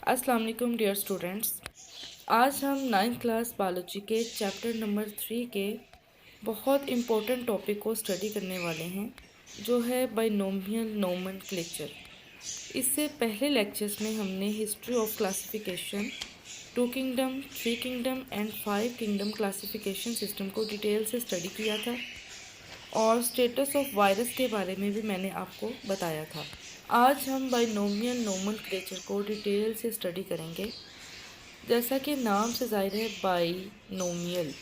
अस्सलाम वालेकुम dear students. आज हम 9th क्लास बायोलॉजी के चैप्टर नंबर 3 के बहुत इम्पोर्टेंट टॉपिक को स्टडी करने वाले हैं, जो है बाइनोमियल नोमेनक्लेचर। इससे पहले लेक्चर्स में हमने history of classification, 2 kingdom, 3 kingdom and 5 kingdom classification system को डिटेल से स्टडी किया था और स्टेटस ऑफ वायरस के बारे में भी मैंने आपको बताया था। आज हम बाइनोमियल नोमेनक्लेचर को डिटेल से स्टडी करेंगे। जैसा कि नाम से जाहिर है, बाइनोमियल,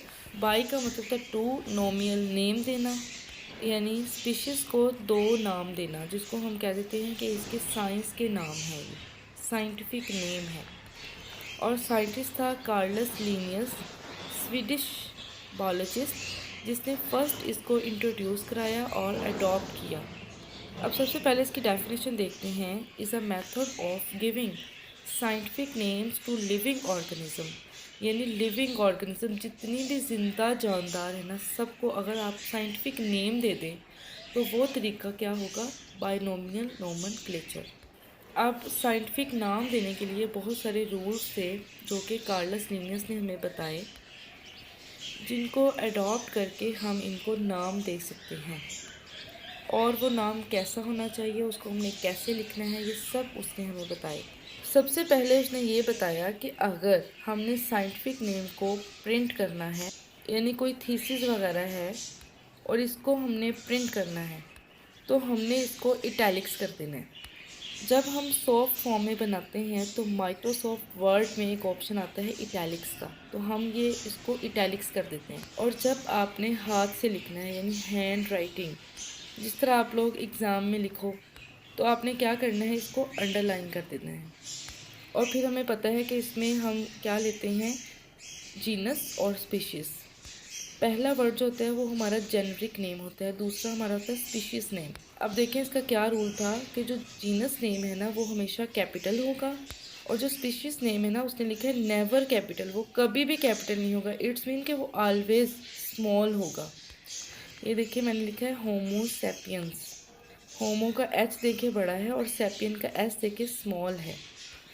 बाई का मतलब था टू, नोमियल नेम देना, यानी स्पीशीज़ को दो नाम देना, जिसको हम कह देते हैं कि इसके साइंस के नाम है, ये साइंटिफिक नेम है। और साइंटिस्ट था कार्लस लिनियस, स्वीडिश बायोलॉजिस्ट, जिसने फर्स्ट इसको इंट्रोड्यूस कराया और अडॉप्ट किया। अब सबसे पहले इसकी डेफिनेशन देखते हैं। Is a method of giving scientific names to living organism, यानी लिविंग ऑर्गेनिज्म जितनी भी जिंदा जानदार है ना, सबको अगर आप साइंटिफिक नेम दे दें तो वो तरीका क्या होगा, बाइनोमियल नोमेनक्लेचर। अब साइंटिफिक नाम देने के लिए बहुत सारे रूल्स थे जो कि कार्लस लिनियस ने हमें बताए, जिनको अडॉप्ट करके हम इनको नाम दे सकते हैं। और वो नाम कैसा होना चाहिए, उसको हमने कैसे लिखना है, ये सब उसने हमें बताए। सबसे पहले उसने ये बताया कि अगर हमने साइंटिफिक नेम को प्रिंट करना है, यानी कोई थीसिस वगैरह है और इसको हमने प्रिंट करना है, तो हमने इसको इटैलिक्स कर देना है। जब हम सॉफ्ट फॉर्म में बनाते हैं तो माइक्रोसॉफ्ट वर्ड में एक ऑप्शन आता है इटैलिक्स का, तो हम ये इसको इटैलिक्स कर देते हैं। और जब आपने हाथ से लिखना है, यानी हैंड राइटिंग, जिस तरह आप लोग एग्ज़ाम में लिखो, तो आपने क्या करना है, इसको अंडरलाइन कर देना है। और फिर हमें पता है कि इसमें हम क्या लेते हैं, जीनस और स्पीशीज़। पहला वर्ड जो होता है वो हमारा जेनरिक नेम होता है, दूसरा हमारा होता है स्पीशीज़ नेम। अब देखें इसका क्या रूल था कि जो जीनस नेम है ना, वो हमेशा कैपिटल होगा, और जो स्पीशीज़ नेम है ना, उसने लिखा है नेवर कैपिटल, वो कभी भी कैपिटल नहीं होगा। इट्स मीन कि वो ऑलवेज स्मॉल होगा। ये देखिए मैंने लिखा है होमो सैपियंस। होमो का एच देखिए बड़ा है और सैपियन का एस देखिए स्मॉल है।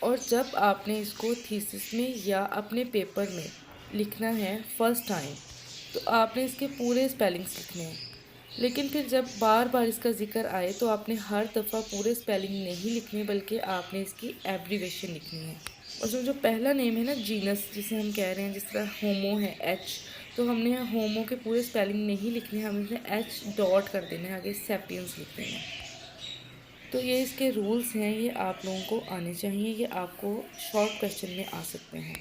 और जब आपने इसको थीसिस में या अपने पेपर में लिखना है फर्स्ट टाइम, तो आपने इसके पूरे स्पेलिंग्स लिखने हैं। लेकिन फिर जब बार बार इसका जिक्र आए तो आपने हर दफ़ा पूरे स्पेलिंग नहीं लिखने, बल्कि आपने इसकी एब्रीवेशन लिखनी है। उसमें जो पहला नेम है ना, जीनस जिसे हम कह रहे हैं, जिस तरह होमो है एच, तो हमने होमो के पूरे स्पेलिंग नहीं लिखने, हमें इसमें एच डॉट कर देना है, आगे सैपियंस लिख देना है। तो ये इसके रूल्स हैं, ये आप लोगों को आने चाहिए, ये आपको शॉर्ट क्वेश्चन में आ सकते हैं।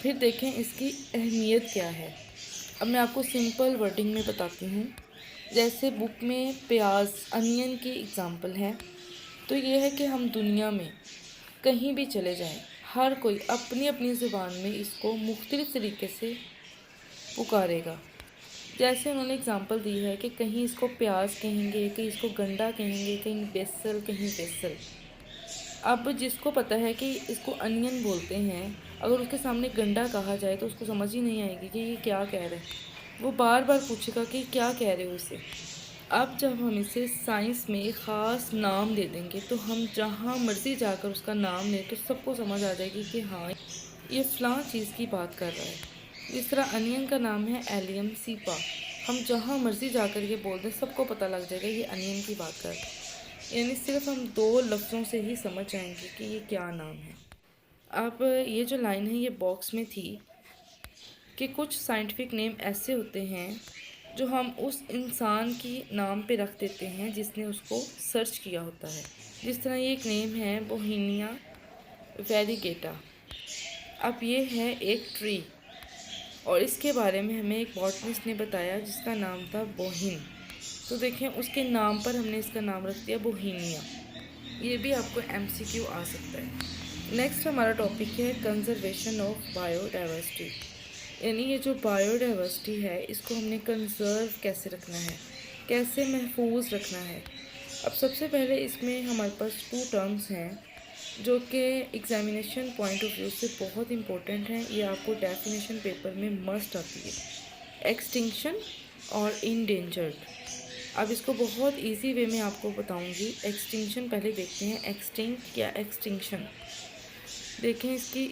फिर देखें इसकी अहमियत क्या है। अब मैं आपको सिंपल वर्डिंग में बताती हूँ। जैसे बुक में प्याज, अनियन की एग्ज़ाम्पल है, तो ये है कि हम दुनिया में कहीं भी चले जाएं, हर कोई अपनी अपनी ज़ुबान में इसको मुख्तलिफ़ तरीके से पुकारेगा। जैसे उन्होंने एग्ज़ाम्पल दी है कि कहीं इसको प्याज कहेंगे, कहीं इसको गंडा कहेंगे, कहीं बेसल, कहीं बेसल। अब जिसको पता है कि इसको अनियन बोलते हैं, अगर उसके सामने गंडा कहा जाए तो उसको समझ ही नहीं आएगी कि ये क्या कह रहे हैं। वो बार बार पूछेगा कि क्या कह रहे हो इसे। अब जब हम इसे साइंस में ख़ास नाम दे देंगे, तो हम जहाँ मर्ज़ी जाकर उसका नाम लें तो सबको समझ आ जाएगी कि हाँ, ये फ़लाँ चीज़ की बात कर रहा है। जिस तरह अनियन का नाम है एलियम सीपा, हम जहाँ मर्ज़ी जाकर ये बोल दें, सबको पता लग जाएगा ये अनियन की बात कर रहे हैं। यानी सिर्फ हम दो लफ्ज़ों से ही समझ जाएंगे कि ये क्या नाम है। अब ये जो लाइन है, ये बॉक्स में थी कि कुछ साइंटिफिक नेम ऐसे होते हैं जो हम उस इंसान की नाम पे रख देते हैं जिसने उसको सर्च किया होता है। जिस तरह ये एक नेम है बोहिनिया वेरीगेटा। अब ये है एक ट्री, और इसके बारे में हमें एक बॉटनिस्ट ने बताया जिसका नाम था बोहिन। तो देखें उसके नाम पर हमने इसका नाम रख दिया बोहिनिया। ये भी आपको MCQ आ सकता है। नेक्स्ट हमारा टॉपिक है कंजर्वेशन ऑफ बायोडाइवर्सिटी, यानी ये जो बायोडाइवर्सिटी है, इसको हमने कंजर्व कैसे रखना है, कैसे महफूज रखना है। अब सबसे पहले इसमें हमारे पास 2 टर्म्स हैं जो कि एग्जामिनेशन पॉइंट ऑफ व्यू से बहुत इंपॉर्टेंट हैं। ये आपको डेफिनेशन पेपर में मस्ट आती है, एक्सटिंक्शन और इंडेंजर्ड। अब इसको बहुत इजी वे में आपको बताऊंगी। एक्सटिंक्शन पहले देखते हैं, एक्सटिंक्ट या एक्सटिंक्शन। देखें इसकी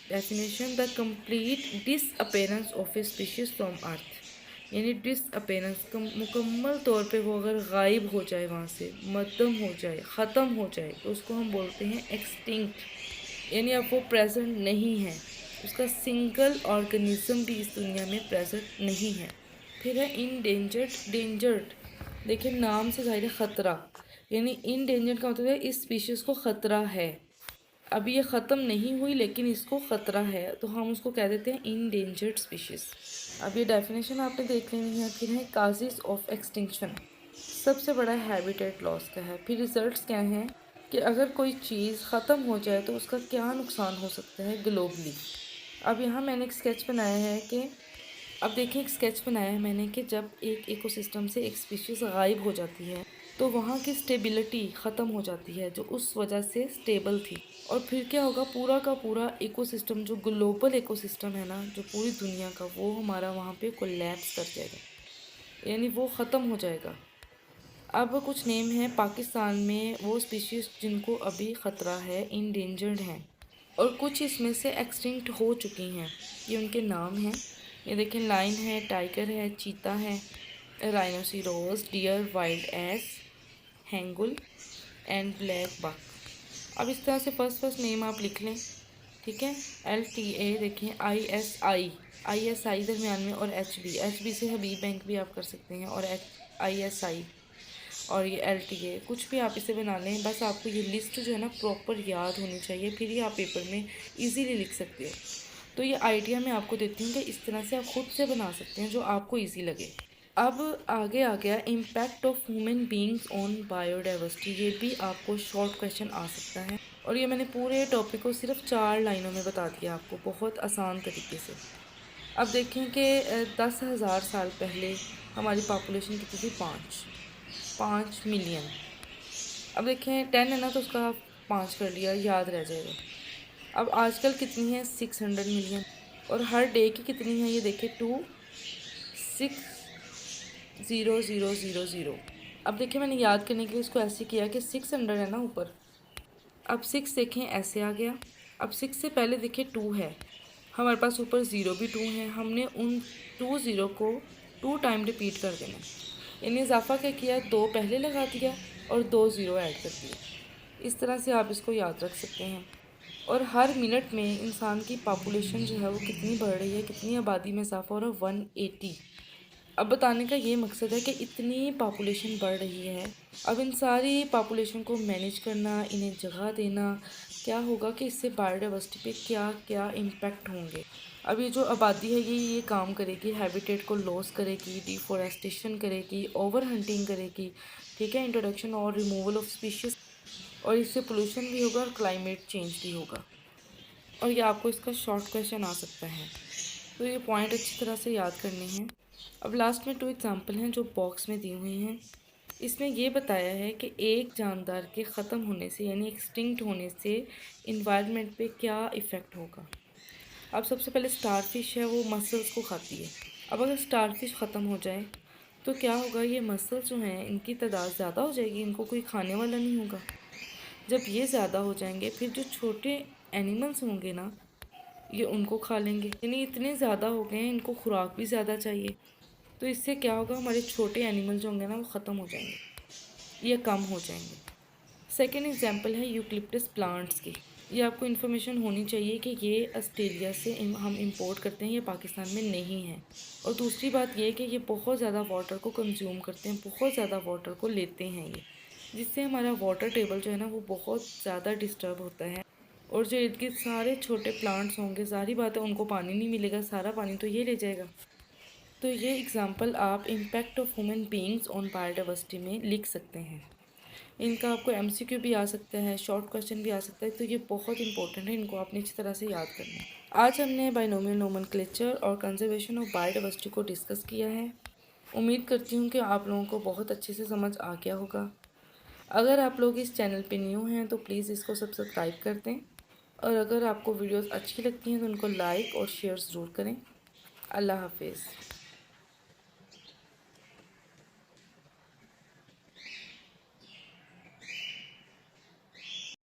definition, the complete disappearance of a species from earth, यानी डिसअपेरेंस मुकम्मल तौर पे वो अगर गायब हो जाए, वहाँ से मद्दम हो जाए, ख़त्म हो जाए, तो उसको हम बोलते हैं एक्सटिंक्ट, यानी अब वो प्रेजेंट नहीं है, उसका सिंगल ऑर्गेनिज्म भी इस दुनिया में प्रेजेंट नहीं है। फिर है इंडेंजर्ड। डेंजर्ड देखिए नाम से ज़ाहिर है ख़तरा, यानी इंडेंजर्ड का मतलब है इस स्पीशीज़ को ख़तरा है, अभी ये ख़त्म नहीं हुई लेकिन इसको ख़तरा है, तो हम उसको कह देते हैं इंडेंजर्ड स्पीशीज़। अब ये डेफिनेशन आपने देख लेनी है। फिर है काजेज़ ऑफ एक्सटिंक्शन, सबसे बड़ा हैबिटेट लॉस का है। फिर रिजल्ट्स क्या हैं कि अगर कोई चीज़ ख़त्म हो जाए तो उसका क्या नुकसान हो सकता है ग्लोबली। अब यहाँ मैंने एक स्केच बनाया है कि अब देखिए एक स्केच बनाया है मैंने कि जब एक इकोसिस्टम से एक स्पीशीज़ गायब हो जाती है तो वहाँ की स्टेबिलिटी ख़त्म हो जाती है जो उस वजह से स्टेबल थी, और फिर क्या होगा, पूरा का पूरा इकोसिस्टम जो ग्लोबल इकोसिस्टम है ना, जो पूरी दुनिया का, वो हमारा वहाँ पे कोलैप्स कर जाएगा, यानी वो ख़त्म हो जाएगा। अब कुछ नेम है पाकिस्तान में वो स्पीशीज़ जिनको अभी ख़तरा है, इंडेंजर्ड हैं, और कुछ इसमें से एक्सटिंक्ट हो चुकी हैं। ये उनके नाम हैं, ये देखें, लाइन है, टाइगर है, चीता है, rhinoceros, deer, wild ass, hangul and blackbuck. अब इस तरह से फर्स्ट नेम आप लिख लें, ठीक है। LTA देखें, ISI दरमियान में, और HB से हबीब बैंक भी आप कर सकते हैं, और ISI, और ये LTA, कुछ भी आप इसे बना लें, बस आपको ये लिस्ट जो है ना प्रॉपर याद होनी चाहिए, फिर ही आप पेपर में इजीली लिख सकते हो। तो ये आइडिया मैं आपको देती हूँ कि इस तरह से आप खुद से बना सकते हैं जो आपको ईजी लगे। अब आगे आ गया impact of human beings on biodiversity, ये भी आपको शॉर्ट क्वेश्चन आ सकता है, और ये मैंने पूरे टॉपिक को सिर्फ 4 लाइनों में बता दिया आपको, बहुत आसान तरीके से। अब देखें कि 10,000 साल पहले हमारी पॉपुलेशन कितनी थी, 5 मिलियन। अब देखें 10 है ना, तो उसका 5 कर लिया, याद रह जाएगा। अब आजकल कितनी है, 600 मिलियन, और हर डे की कितनी है, ये देखें 260,000। अब देखिए मैंने याद करने के लिए इसको ऐसे किया कि 600 है ना ऊपर, अब 6 देखें ऐसे आ गया, अब 6 से पहले देखिए 2 है, हमारे पास ऊपर 0 भी 2 है, हमने उन 2 ज़ीरो को 2 टाइम रिपीट कर देना, यानी इजाफा क्या किया, 2 पहले लगा दिया और 2 ज़ीरो ऐड कर दिया। इस तरह से आप इसको याद रख सकते हैं। और हर मिनट में इंसान की पॉपुलेशन जो है वो कितनी बढ़ रही है, कितनी आबादी में इजाफा हो रहा है, 180। अब बताने का ये मकसद है कि इतनी पॉपुलेशन बढ़ रही है, अब इन सारी पॉपुलेशन को मैनेज करना, इन्हें जगह देना, क्या होगा कि इससे बायोडाइवर्सिटी पे क्या क्या इम्पैक्ट होंगे। अब ये जो आबादी है ये काम करेगी, हैबिटेट को लॉस करेगी, डिफॉरेस्टेशन करेगी, ओवर हंटिंग करेगी, ठीक है, इंट्रोडक्शन और रिमूवल ऑफ स्पीशीज़, और इससे पोल्यूशन भी होगा और क्लाइमेट चेंज भी होगा। और ये आपको इसका शॉर्ट क्वेश्चन आ सकता है, तो ये पॉइंट अच्छी तरह से याद करने हैं। अब लास्ट में 2 एग्जांपल हैं जो बॉक्स में दी हुई हैं। इसमें ये बताया है कि एक जानदार के ख़त्म होने से, यानी एक्सटिंक्ट होने से इन्वायरमेंट पे क्या इफ़ेक्ट होगा। अब सबसे पहले स्टारफिश है, वो मसल्स को खाती है। अब अगर स्टारफिश ख़त्म हो जाए तो क्या होगा, ये मसल्स जो हैं इनकी तादाद ज़्यादा हो जाएगी, इनको कोई खाने वाला नहीं होगा। जब ये ज़्यादा हो जाएंगे फिर जो छोटे एनिमल्स होंगे ना, ये उनको खा लेंगे, यानी इतने ज़्यादा हो गए हैं, इनको खुराक भी ज़्यादा चाहिए, तो इससे क्या होगा, हमारे छोटे एनिमल जो होंगे ना वो ख़त्म हो जाएंगे या कम हो जाएंगे। सेकेंड एग्जांपल है यूकलिप्टस प्लांट्स की। ये आपको इन्फॉर्मेशन होनी चाहिए कि ये ऑस्ट्रेलिया से हम इंपोर्ट करते हैं, ये पाकिस्तान में नहीं है। और दूसरी बात ये कि ये बहुत ज़्यादा वाटर को कंज्यूम करते हैं, बहुत ज़्यादा वाटर को लेते हैं ये, जिससे हमारा वाटर टेबल जो है ना वो बहुत ज़्यादा डिस्टर्ब होता है। और जो इर्द गिर्द सारे छोटे प्लांट्स होंगे, सारी बात है, उनको पानी नहीं मिलेगा, सारा पानी तो ये ले जाएगा। तो ये एग्जांपल आप impact of human beings on biodiversity में लिख सकते हैं। इनका आपको MCQ भी आ सकता है, शॉर्ट क्वेश्चन भी आ सकता है, तो ये बहुत इंपॉर्टेंट है, इनको आपने अच्छी तरह से याद करना है। आज हमने बाइनोमियल नोमेनक्लेचर और कंजर्वेशन ऑफ बायोडाइवर्सिटी को डिस्कस किया है। उम्मीद करती हूँ कि आप लोगों को बहुत अच्छे से समझ आ गया होगा। अगर आप लोग इस चैनल पे न्यू हैं तो प्लीज़ इसको सब्सक्राइब कर दें, और अगर आपको वीडियोस अच्छी लगती हैं तो उनको लाइक और शेयर ज़रूर करें। अल्लाह हाफिज़।